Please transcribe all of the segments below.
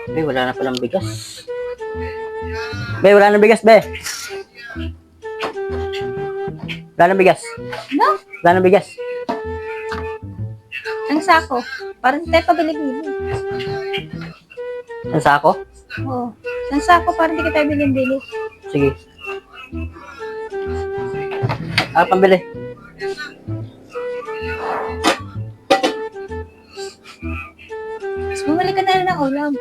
Be, wala na palang bigas. Be, wala na bigas, be. Wala na bigas. No? Wala na bigas. Ang sako. Parang tayo pabili-bili. Ang sako? Oo. Ang sako, parang hindi kita bilhin-bili. Sige. Pambili. Mas bumili ka na rin ng ulam.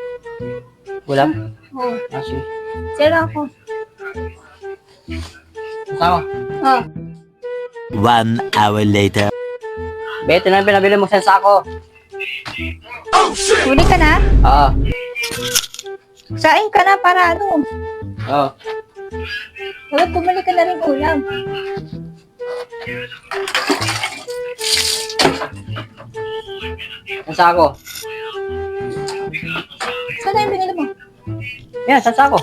Ulam? Oo. Sige. Zero ako. Ang sako? Oo. 1 hour later. Be, ito na yung pinabili mo sa sako. Huli ka na? Oo. Saing ka na para ano? Oo. Wala, bumili ka na rin ulam. Ang sako. Saan na yung binili mo? Yan, sa sako.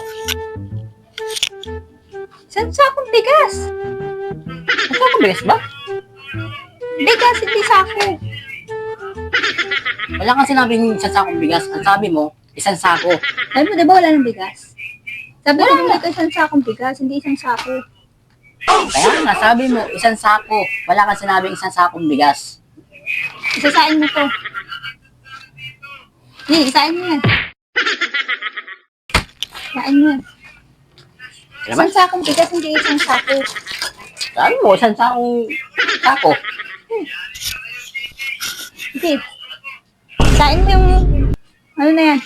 Saan sakong bigas? Ang sako bigas ba? Bigas, hindi sako. Wala kang sinabing isang sakong bigas. Ang sabi mo, isang sako. Sabi mo, di ba wala ng bigas? Sabi ko, bumili ka isang sakong bigas, hindi isang sako. Kaya nga, sabi mo, isang sako. Wala kang sinabing isang sakong bigas. Isasain mo to. Hindi, isain mo yan. Isain mo yan. Naman, Isang sakong bigas, hindi isang sako. sabi mo, isang sakong sako. Hindi. Isain mo yung, ano na yan?